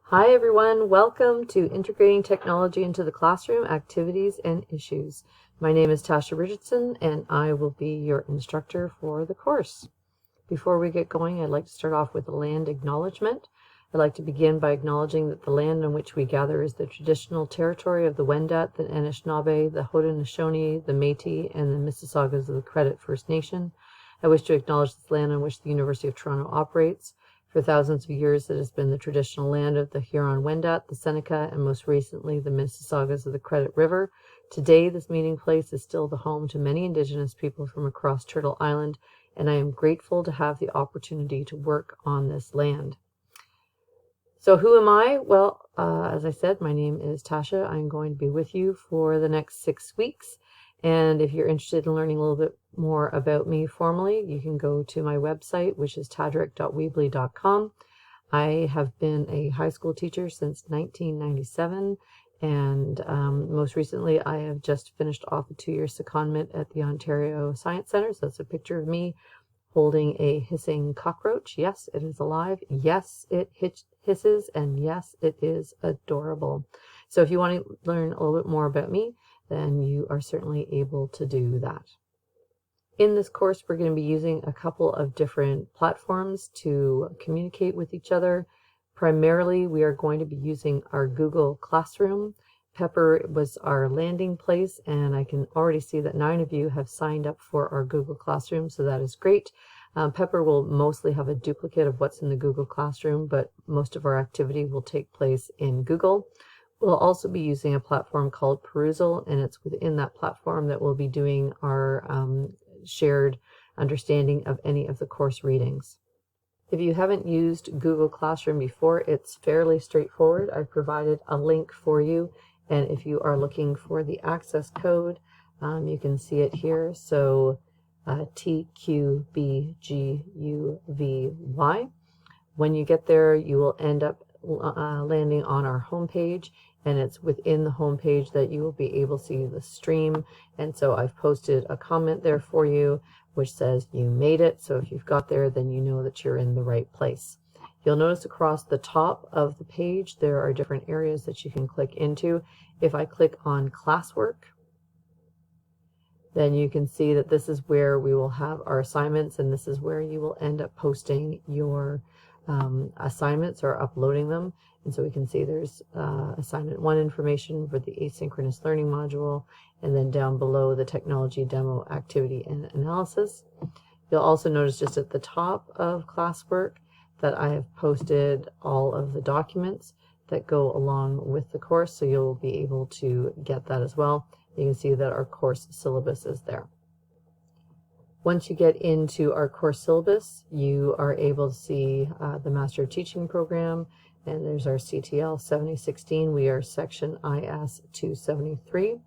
Hi everyone, welcome to Integrating Technology into the Classroom, Activities and Issues. My name is Tasha Richardson and I will be your instructor for the course. Before we get going, I'd like to start off with a land acknowledgement. I'd like to begin by acknowledging that the land on which we gather is the traditional territory of the Wendat, the Anishinaabe, the Haudenosaunee, the Métis, and the Mississaugas of the Credit First Nation. I wish to acknowledge this land on which the University of Toronto operates. For thousands of years, it has been the traditional land of the Huron-Wendat, the Seneca, and most recently the Mississaugas of the Credit River. Today, this meeting place is still the home to many Indigenous people from across Turtle Island, and I am grateful to have the opportunity to work on this land. So who am I? Well, as I said, my name is Tasha. I'm going to be with you for the next 6 weeks. And if you're interested in learning a little bit more about me formally, you can go to my website, which is tadrick.weebly.com. I have been a high school teacher since 1997, and most recently I have just finished off a 2-year secondment at the Ontario Science Centre. So that's a picture of me holding a hissing cockroach. Yes, it is alive. Yes, it hisses, and yes, it is adorable. So if you want to learn a little bit more about me, then you are certainly able to do that. In this course, we're going to be using a couple of different platforms to communicate with each other. Primarily, we are going to be using our Google Classroom. Pepper was our landing place, and I can already see that 9 of you have signed up for our Google Classroom, so that is great. Pepper will mostly have a duplicate of what's in the Google Classroom, but most of our activity will take place in Google. We'll also be using a platform called Perusal, and it's within that platform that we'll be doing our shared understanding of any of the course readings. If you haven't used Google Classroom before, it's fairly straightforward. I've provided a link for you, and if you are looking for the access code, you can see it here. So TQBGUVY. When you get there, you will end up landing on our homepage, and it's within the homepage that you will be able to see the stream. And so I've posted a comment there for you which says you made it. So if you've got there, then you know that you're in the right place. You'll notice across the top of the page there are different areas that you can click into. If I click on classwork, then you can see that this is where we will have our assignments, and this is where you will end up posting your assignments or uploading them. And so we can see there's assignment 1 information for the asynchronous learning module, and then down below the technology demo activity and analysis. You'll also notice just at the top of classwork that I have posted all of the documents that go along with the course, so you'll be able to get that as well. You can see that our course syllabus is there. Once you get into our course syllabus, you are able to see the Master of Teaching program, and there's our CTL7016. We are section IS 273.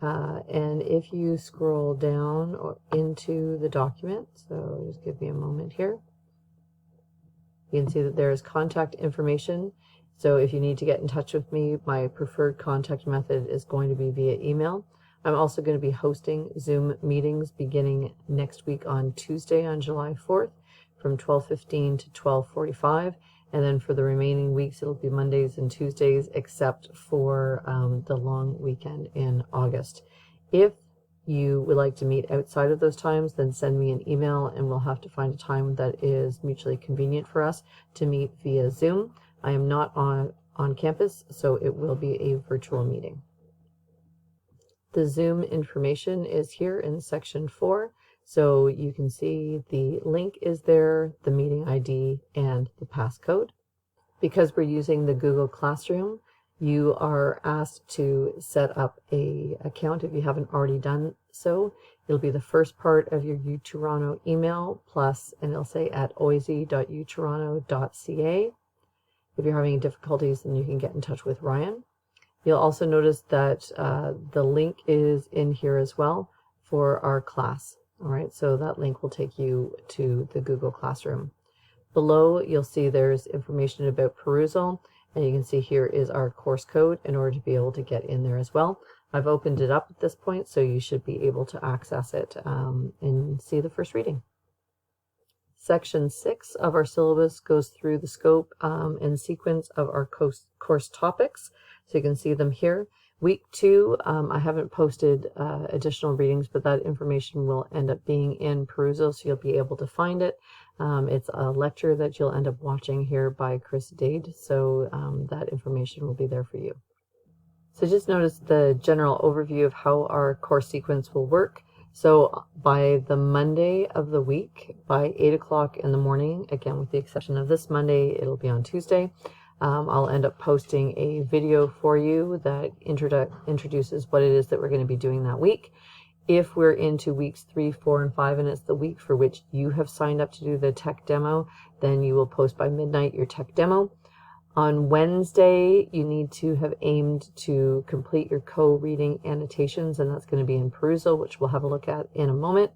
And if you scroll down into the document, so just give me a moment here, you can see that there is contact information. So if you need to get in touch with me, my preferred contact method is going to be via email. I'm also going to be hosting Zoom meetings beginning next week on Tuesday on July 4th from 12:15 to 12:45. And then for the remaining weeks, it'll be Mondays and Tuesdays, except for the long weekend in August. If you would like to meet outside of those times, then send me an email and we'll have to find a time that is mutually convenient for us to meet via Zoom. I am not on campus, so it will be a virtual meeting. The Zoom information is here in section 4, so you can see the link is there, the meeting ID, and the passcode. Because we're using the Google Classroom, you are asked to set up an account if you haven't already done so. It'll be the first part of your uToronto email plus, and it'll say at oisy.utoronto.ca. If you're having difficulties, then you can get in touch with Ryan. You'll also notice that the link is in here as well for our class. All right, so that link will take you to the Google Classroom. Below, you'll see there's information about Perusal, and you can see here is our course code in order to be able to get in there as well. I've opened it up at this point, so you should be able to access it and see the first reading. Section 6 of our syllabus goes through the scope and sequence of our course topics. So you can see them here. Week 2, I haven't posted additional readings, but that information will end up being in Perusal, so you'll be able to find it. It's a lecture that you'll end up watching here by Chris Dade, so that information will be there for you. So just notice the general overview of how our course sequence will work. So by the Monday of the week, by 8 o'clock in the morning, again with the exception of this Monday, it'll be on Tuesday, I'll end up posting a video for you that introduces what it is that we're going to be doing that week. If we're into weeks 3, 4, and 5, and it's the week for which you have signed up to do the tech demo, then you will post by midnight your tech demo. On Wednesday, you need to have aimed to complete your co-reading annotations, and that's going to be in Perusal, which we'll have a look at in a moment.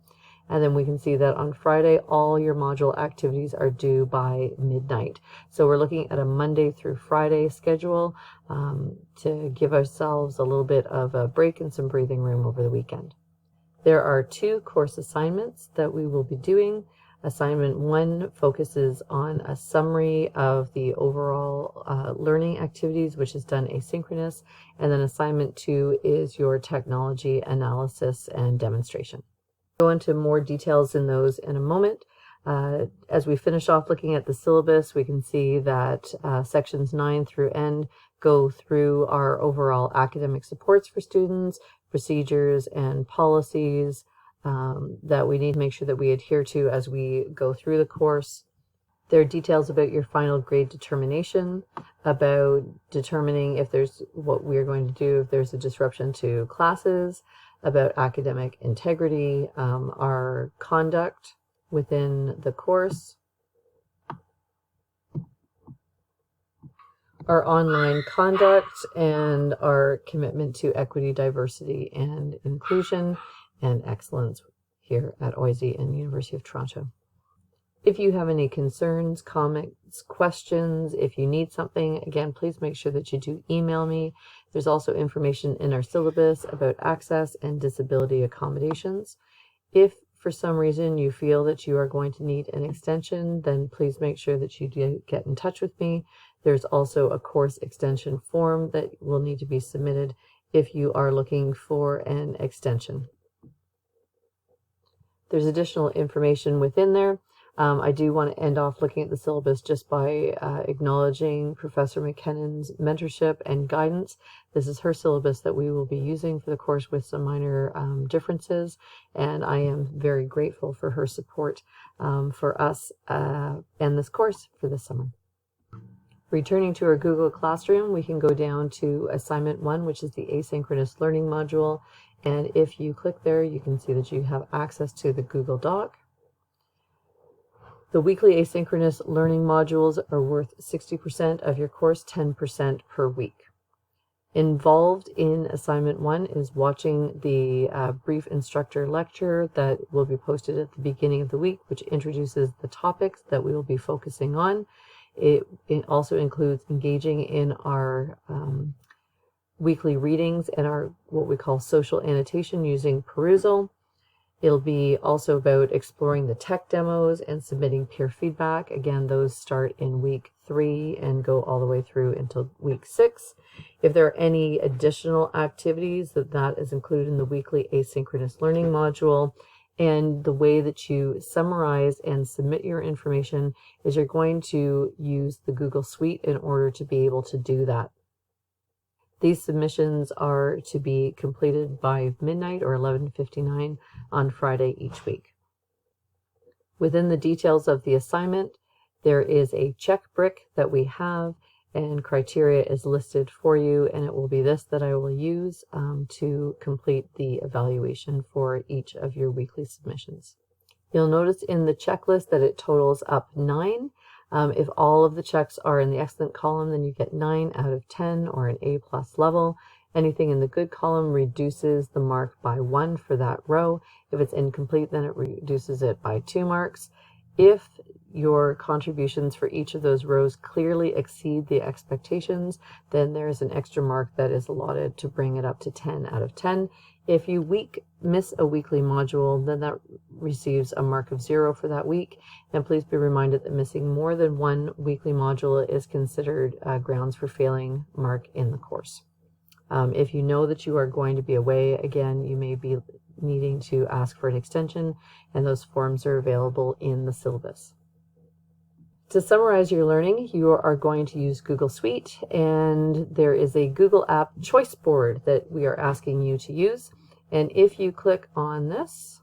And then we can see that on Friday, all your module activities are due by midnight. So we're looking at a Monday through Friday schedule to give ourselves a little bit of a break and some breathing room over the weekend. There are 2 course assignments that we will be doing. Assignment 1 focuses on a summary of the overall learning activities, which is done asynchronous. And then assignment 2 is your technology analysis and demonstration. Go into more details in those in a moment. As we finish off looking at the syllabus, we can see that sections 9 through N go through our overall academic supports for students, procedures and policies that we need to make sure that we adhere to as we go through the course. There are details about your final grade determination, about determining if there's what we're going to do if there's a disruption to classes, about academic integrity, our conduct within the course, our online conduct, and our commitment to equity, diversity, and inclusion and excellence here at OISE and University of Toronto. If you have any concerns, comments, questions, if you need something, again, please make sure that you do email me. There's also information in our syllabus about access and disability accommodations. If for some reason you feel that you are going to need an extension, then please make sure that you do get in touch with me. There's also a course extension form that will need to be submitted if you are looking for an extension. There's additional information within there. I do want to end off looking at the syllabus just by acknowledging Professor McKinnon's mentorship and guidance. This is her syllabus that we will be using for the course with some minor differences, and I am very grateful for her support for us and this course for this summer. Returning to our Google Classroom, we can go down to Assignment 1, which is the Asynchronous Learning module, and if you click there, you can see that you have access to the Google Doc. The weekly asynchronous learning modules are worth 60% of your course, 10% per week. Involved in Assignment 1 is watching the brief instructor lecture that will be posted at the beginning of the week, which introduces the topics that we will be focusing on. It also includes engaging in our weekly readings and our what we call social annotation using Perusal. It'll be also about exploring the tech demos and submitting peer feedback. Again, those start in week 3 and go all the way through until week 6. If there are any additional activities, that is included in the weekly asynchronous learning module. And the way that you summarize and submit your information is you're going to use the Google Suite in order to be able to do that. These submissions are to be completed by midnight or 11:59 on Friday each week. Within the details of the assignment, there is a check brick that we have, and criteria is listed for you, and it will be this that I will use to complete the evaluation for each of your weekly submissions. You'll notice in the checklist that it totals up 9. If all of the checks are in the excellent column, then you get 9 out of 10 or an A+ level. Anything in the good column reduces the mark by 1 for that row. If it's incomplete, then it reduces it by 2 marks. If your contributions for each of those rows clearly exceed the expectations, then there's an extra mark that is allotted to bring it up to 10 out of 10. If you miss a weekly module, then that receives a mark of 0 for that week. And please be reminded that missing more than one weekly module is considered grounds for failing mark in the course. If you know that you are going to be away again, you may be needing to ask for an extension, and those forms are available in the syllabus. To summarize your learning, you are going to use Google Suite, and there is a Google App choice board that we are asking you to use. And if you click on this,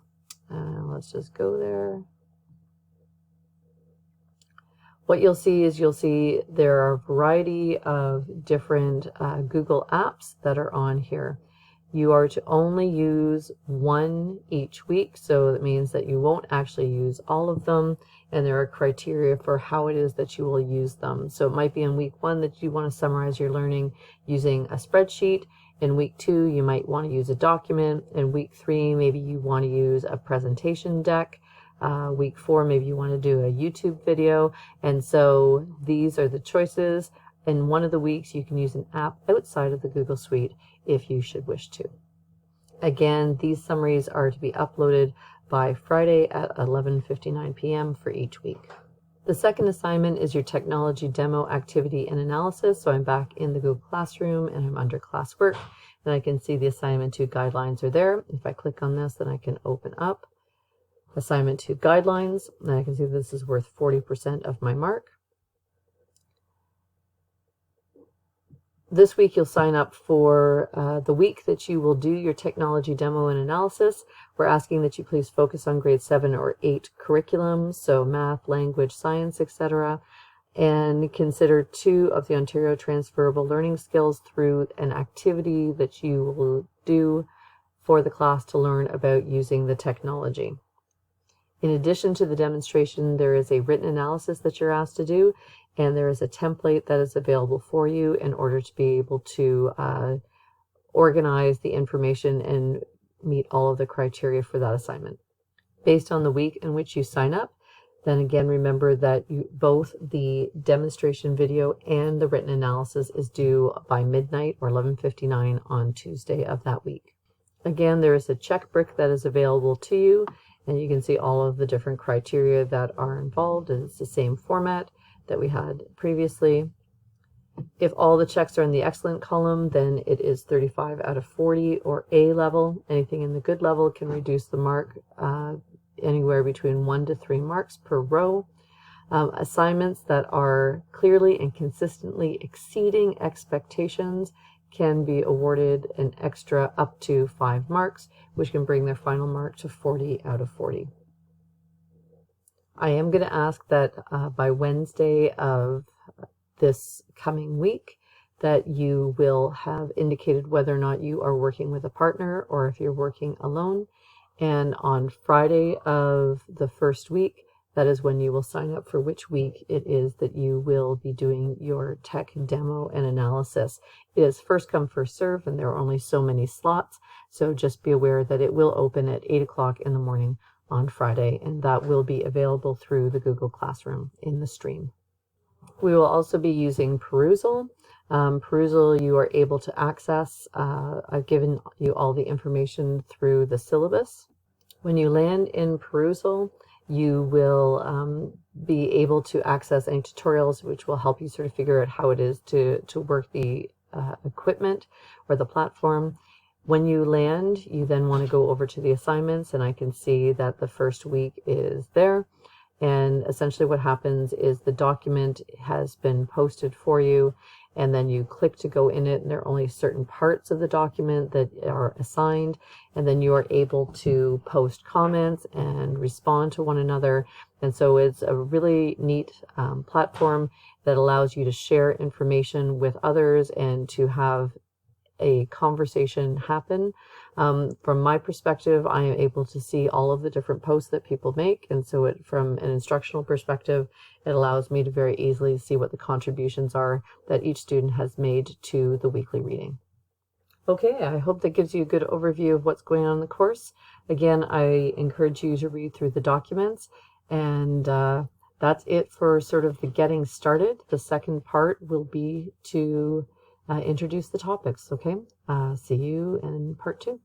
let's just go there. What you'll see is there are a variety of different Google apps that are on here. You are to only use one each week, so that means that you won't actually use all of them, and there are criteria for how it is that you will use them. So it might be in week 1 that you want to summarize your learning using a spreadsheet. In week 2, you might want to use a document. In week 3, maybe you want to use a presentation deck. Week 4, maybe you want to do a YouTube video. And so these are the choices. In one of the weeks, you can use an app outside of the Google Suite if you should wish to. Again, these summaries are to be uploaded by Friday at 11:59 p.m. for each week. The second assignment is your technology demo activity and analysis. So I'm back in the Google Classroom and I'm under classwork, and I can see the assignment 2 guidelines are there. If I click on this, then I can open up assignment 2 guidelines, and I can see this is worth 40% of my mark. This week you'll sign up for the week that you will do your technology demo and analysis. We're asking that you please focus on grade 7 or 8 curriculum, so math, language, science, etc., and consider 2 of the Ontario transferable learning skills through an activity that you will do for the class to learn about using the technology. In addition to the demonstration, there is a written analysis that you're asked to do, and there is a template that is available for you in order to be able to organize the information and meet all of the criteria for that assignment. Based on the week in which you sign up, then again, remember that both the demonstration video and the written analysis is due by midnight or 11:59 on Tuesday of that week. Again, there is a check brick that is available to you, and you can see all of the different criteria that are involved, and it's the same format that we had previously. If all the checks are in the excellent column, then it is 35 out of 40 or A level. Anything in the good level can reduce the mark anywhere between 1 to 3 marks per row. Assignments that are clearly and consistently exceeding expectations can be awarded an extra up to 5 marks, which can bring their final mark to 40 out of 40. I am going to ask that by Wednesday of this coming week that you will have indicated whether or not you are working with a partner or if you're working alone. And on Friday of the first week, that is when you will sign up for which week it is that you will be doing your tech demo and analysis. It is first come, first serve, and there are only so many slots. So just be aware that it will open at 8 o'clock in the morning on Friday, and that will be available through the Google Classroom in the stream. We will also be using Perusal. Perusal you are able to access. I've given you all the information through the syllabus. When you land in Perusal, you will be able to access any tutorials which will help you sort of figure out how it is to work the equipment or the platform. When you land, you then want to go over to the assignments, and I can see that the first week is there. And essentially what happens is the document has been posted for you, and then you click to go in it, and there are only certain parts of the document that are assigned, and then you are able to post comments and respond to one another. And so it's a really neat platform that allows you to share information with others and to have a conversation happen. From my perspective, I am able to see all of the different posts that people make, and so from an instructional perspective, it allows me to very easily see what the contributions are that each student has made to the weekly reading. Okay, I hope that gives you a good overview of what's going on in the course. Again, I encourage you to read through the documents, and that's it for sort of the getting started. The second part will be to introduce the topics, okay? See you in part 2.